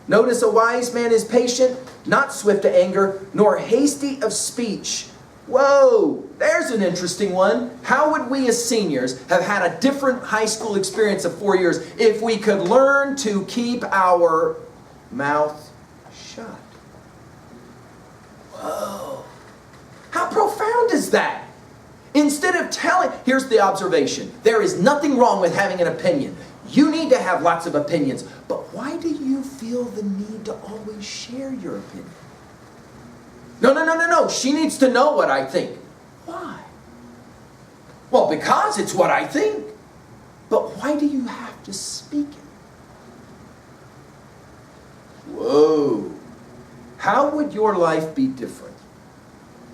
Notice a wise man is patient, not swift to anger, nor hasty of speech. Whoa, there's an interesting one. How would we as seniors have had a different high school experience of 4 years if we could learn to keep our mouth shut? Whoa, how profound is that? Instead of telling, here's the observation. There is nothing wrong with having an opinion. You need to have lots of opinions. But why do you feel the need to always share your opinion? No. She needs to know what I think. Why? Well, because it's what I think. But why do you have to speak it? Whoa. How would your life be different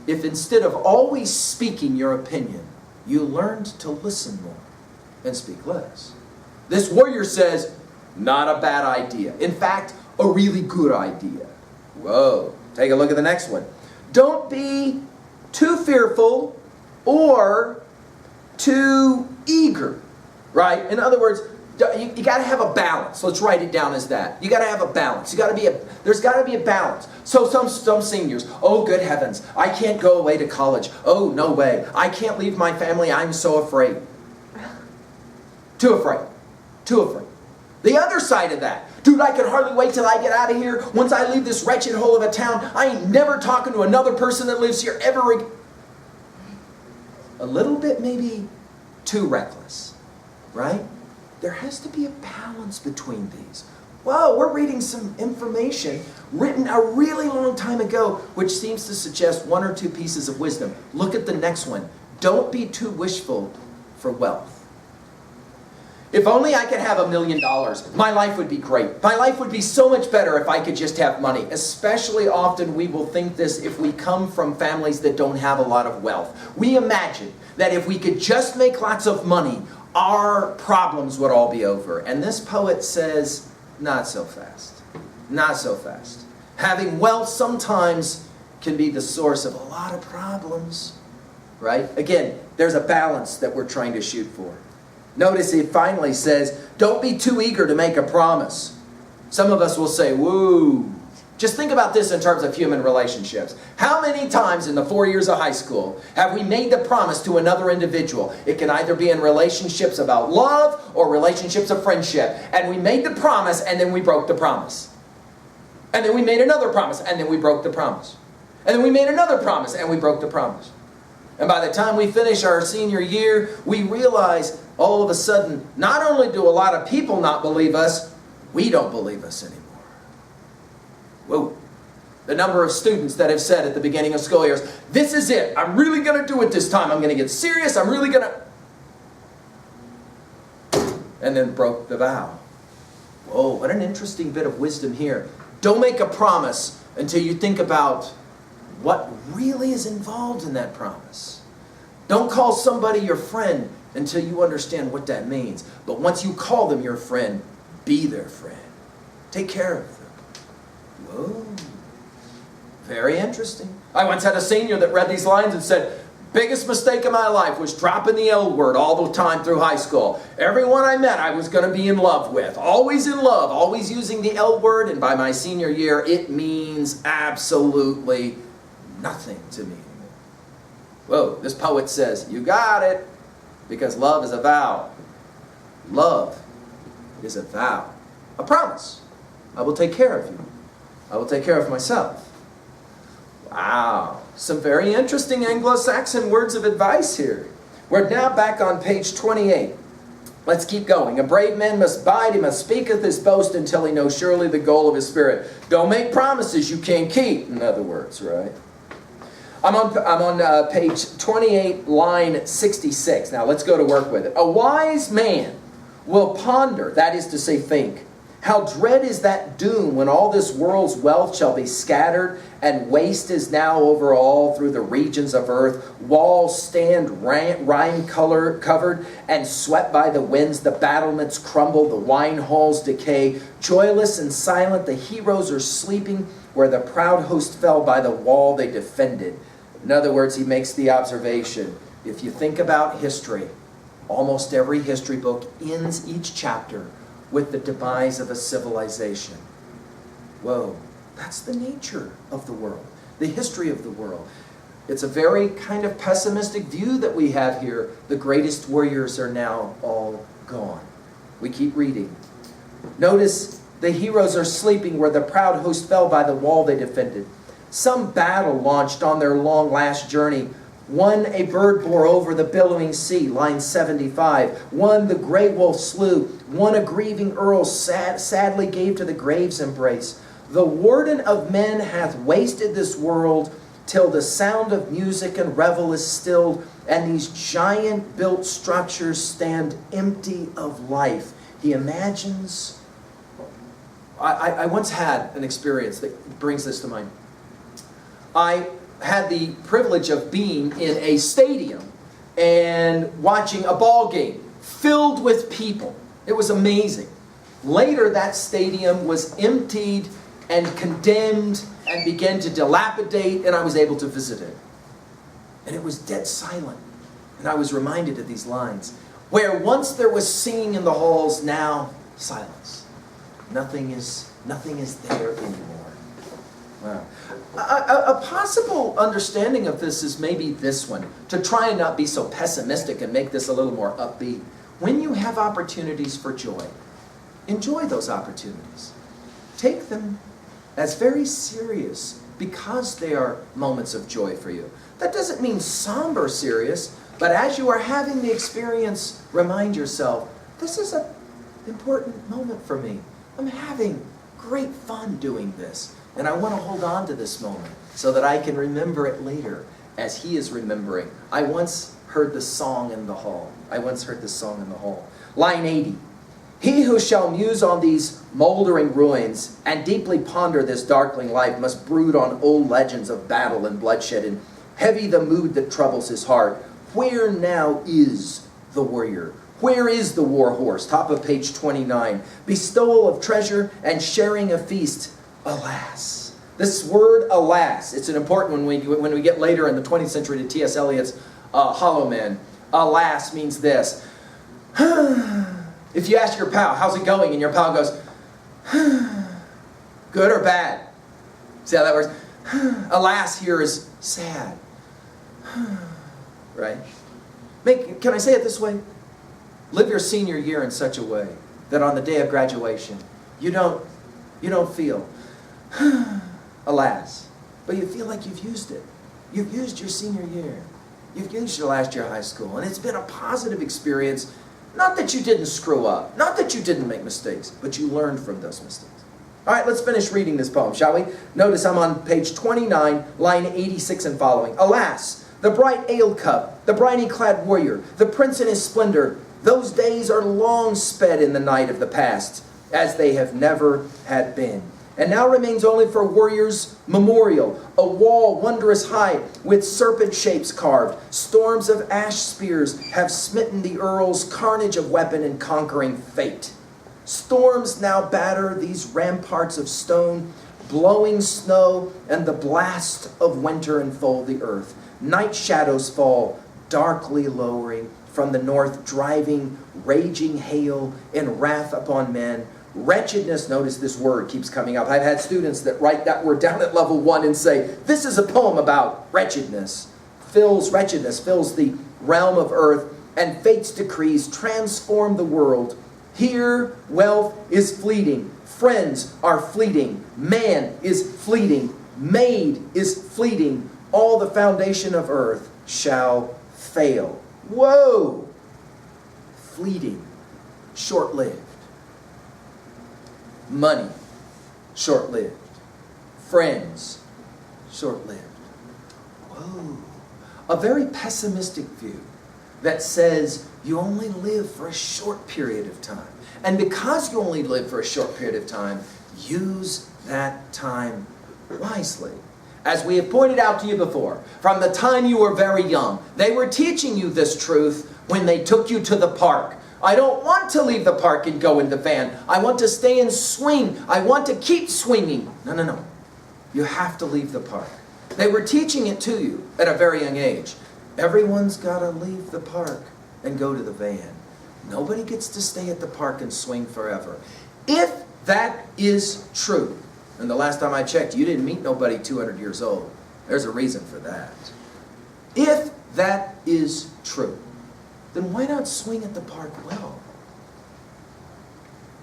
if instead of always speaking your opinion, you learned to listen more and speak less? This warrior says, not a bad idea. In fact, a really good idea. Whoa. Take a look at the next one. Don't be too fearful or too eager. Right? In other words, you got to have a balance. Let's write it down as that. You got to have a balance. There's got to be a balance. So some seniors, oh good heavens, I can't go away to college. Oh no way. I can't leave my family. I'm so afraid. Too afraid. Too afraid. The other side of that. Dude, I can hardly wait till I get out of here. Once I leave this wretched hole of a town, I ain't never talking to another person that lives here ever again. A little bit maybe too reckless. Right? There has to be a balance between these. Whoa, we're reading some information written a really long time ago, which seems to suggest one or two pieces of wisdom. Look at the next one. Don't be too wishful for wealth. If only I could have $1 million, my life would be great. My life would be so much better if I could just have money. Especially often we will think this if we come from families that don't have a lot of wealth. We imagine that if we could just make lots of money, our problems would all be over. And this poet says, not so fast. Not so fast. Having wealth sometimes can be the source of a lot of problems. Right? Again, there's a balance that we're trying to shoot for. Notice he finally says, don't be too eager to make a promise. Some of us will say, woo. Just think about this in terms of human relationships. How many times in the 4 years of high school have we made the promise to another individual? It can either be in relationships about love or relationships of friendship. And we made the promise and then we broke the promise. And then we made another promise and then we broke the promise. And then we made another promise and we broke the promise. And by the time we finish our senior year, we realize all of a sudden, not only do a lot of people not believe us, we don't believe us anymore. Whoa. The number of students that have said at the beginning of school years, this is it. I'm really going to do it this time. I'm going to get serious. I'm really going to... And then broke the vow. Whoa, what an interesting bit of wisdom here. Don't make a promise until you think about what really is involved in that promise. Don't call somebody your friend until you understand what that means. But once you call them your friend, be their friend. Take care of them. Whoa. Very interesting. I once had a senior that read these lines and said, biggest mistake of my life was dropping the L word all the time through high school. Everyone I met I was going to be in love with. Always in love. Always using the L word. And by my senior year, it means absolutely nothing to me. Whoa, this poet says, you got it. Because love is a vow. Love is a vow. A promise. I will take care of you. I will take care of myself. Wow. Some very interesting Anglo-Saxon words of advice here. We're now back on page 28. Let's keep going. A brave man must bide, he must speaketh his boast until he knows surely the goal of his spirit. Don't make promises you can't keep, in other words, right? I'm on page 28, line 66. Now let's go to work with it. A wise man will ponder, that is to say think, how dread is that doom when all this world's wealth shall be scattered, and waste is now over all through the regions of earth. Walls stand rime covered and swept by the winds. The battlements crumble, the wine halls decay. Joyless and silent, the heroes are sleeping where the proud host fell by the wall they defended. In other words, he makes the observation, if you think about history, almost every history book ends each chapter with the demise of a civilization. Whoa, that's the nature of the world, the history of the world. It's a very kind of pessimistic view that we have here. The greatest warriors are now all gone. We keep reading. Notice the heroes are sleeping where the proud host fell by the wall they defended. Some battle launched on their long last journey. One a bird bore over the billowing sea, line 75. One the grey wolf slew. One a grieving earl sadly gave to the grave's embrace. The warden of men hath wasted this world, till the sound of music and revel is stilled, and these giant-built structures stand empty of life. He imagines... I once had an experience that brings this to mind. I had the privilege of being in a stadium and watching a ball game filled with people. It was amazing. Later, that stadium was emptied and condemned and began to dilapidate, and I was able to visit it. And it was dead silent. And I was reminded of these lines. Where once there was singing in the halls, now silence. Nothing is there anymore. Wow. A possible understanding of this is maybe this one, to try and not be so pessimistic and make this a little more upbeat. When you have opportunities for joy, enjoy those opportunities. Take them as very serious because they are moments of joy for you. That doesn't mean somber serious, but as you are having the experience, remind yourself, this is an important moment for me. I'm having great fun doing this, and I want to hold on to this moment so that I can remember it later as he is remembering. I once heard the song in the hall. Line 80. He who shall muse on these moldering ruins and deeply ponder this darkling life must brood on old legends of battle and bloodshed, and heavy the mood that troubles his heart. Where now is the warrior? Where is the war horse? Top of page 29. Bestowal of treasure and sharing a feast. Alas. This word, alas, it's an important one when we get later in the 20th century to T.S. Eliot's Hollow Men. Alas means this. If you ask your pal, how's it going? And your pal goes, good or bad? See how that works? Alas here is sad. Right? Can I say it this way? Live your senior year in such a way that on the day of graduation, you don't feel, alas, but you feel like you've used it. You've used your senior year. You've used your last year of high school, and it's been a positive experience. Not that you didn't screw up, not that you didn't make mistakes, but you learned from those mistakes. All right, let's finish reading this poem, shall we? Notice I'm on page 29, line 86 and following. Alas, the bright ale cup, the briny-clad warrior, the prince in his splendor, those days are long sped in the night of the past, as they have never had been. And now remains only for warriors' memorial, a wall wondrous high, with serpent shapes carved. Storms of ash spears have smitten the earl's carnage of weapon and conquering fate. Storms now batter these ramparts of stone, blowing snow and the blast of winter enfold the earth. Night shadows fall, darkly lowering from the north, driving raging hail in wrath upon men. Wretchedness, notice this word keeps coming up. I've had students that write that word down at level 1 and say, this is a poem about wretchedness. Wretchedness fills the realm of earth, and fate's decrees transform the world. Here, wealth is fleeting. Friends are fleeting. Man is fleeting. Maid is fleeting. All the foundation of earth shall fail. Whoa! Fleeting. Short-lived. Money, short-lived. Friends, short-lived. Whoa. A very pessimistic view that says you only live for a short period of time. And because you only live for a short period of time, use that time wisely. As we have pointed out to you before, from the time you were very young, they were teaching you this truth when they took you to the park. I don't want to leave the park and go in the van. I want to stay and swing. I want to keep swinging. No. You have to leave the park. They were teaching it to you at a very young age. Everyone's got to leave the park and go to the van. Nobody gets to stay at the park and swing forever. If that is true, And the last time I checked, you didn't meet nobody 200 years old. There's a reason for that. If that is true, then why not swing at the park well?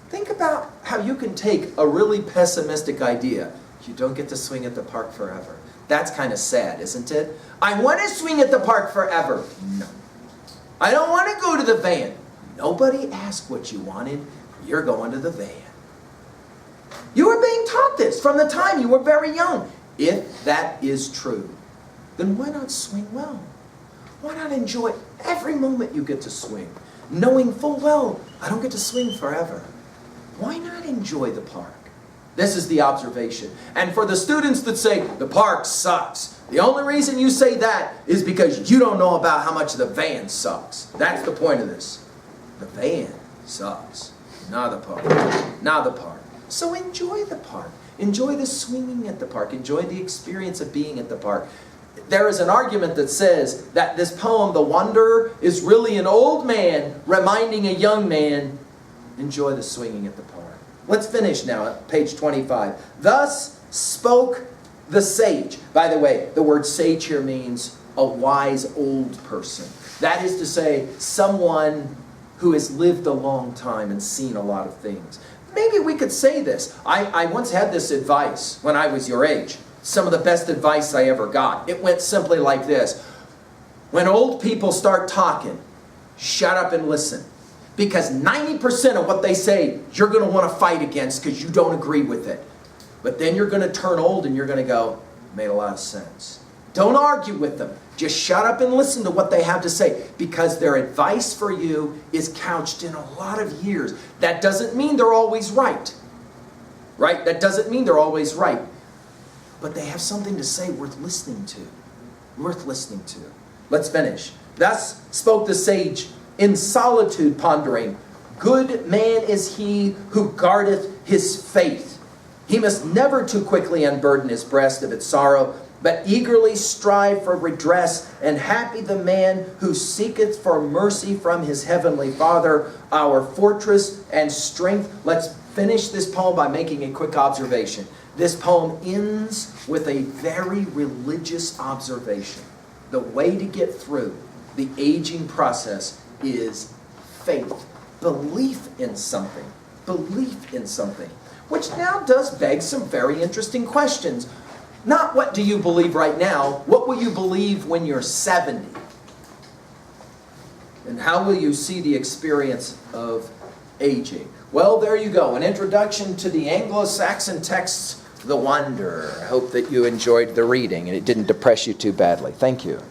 Think about how you can take a really pessimistic idea. You don't get to swing at the park forever. That's kind of sad, isn't it? I want to swing at the park forever. No. I don't want to go to the van. Nobody asked what you wanted. You're going to the van. You were being taught this from the time you were very young. If that is true, then why not swing well? Why not enjoy every moment you get to swing, knowing full well, I don't get to swing forever? Why not enjoy the park? This is the observation. And for the students that say, the park sucks, the only reason you say that is because you don't know about how much the van sucks. That's the point of this. The van sucks, not the park. Not the park. So enjoy the park. Enjoy the swinging at the park. Enjoy the experience of being at the park. There is an argument that says that this poem, The Wanderer, is really an old man reminding a young man, enjoy the swinging at the park. Let's finish now at page 25. Thus spoke the sage. By the way, the word sage here means a wise old person. That is to say, someone who has lived a long time and seen a lot of things. Maybe we could say this. I once had this advice when I was your age. Some of the best advice I ever got. It went simply like this. When old people start talking, shut up and listen. Because 90% of what they say, you're going to want to fight against because you don't agree with it. But then you're going to turn old and you're going to go, made a lot of sense. Don't argue with them. Just shut up and listen to what they have to say. Because their advice for you is couched in a lot of years. That doesn't mean they're always right. Right? That doesn't mean they're always right. But they have something to say worth listening to. Worth listening to. Let's finish. Thus spoke the sage in solitude pondering. Good man is he who guardeth his faith. He must never too quickly unburden his breast of its sorrow, but eagerly strive for redress. And happy the man who seeketh for mercy from his heavenly Father, our fortress and strength. Let's finish this poem by making a quick observation. This poem ends with a very religious observation. The way to get through the aging process is faith. Belief in something. Belief in something. Which now does beg some very interesting questions. Not what do you believe right now, what will you believe when you're 70? And how will you see the experience of aging? Well, there you go. An introduction to the Anglo-Saxon texts, The Wanderer. I hope that you enjoyed the reading and it didn't depress you too badly. Thank you.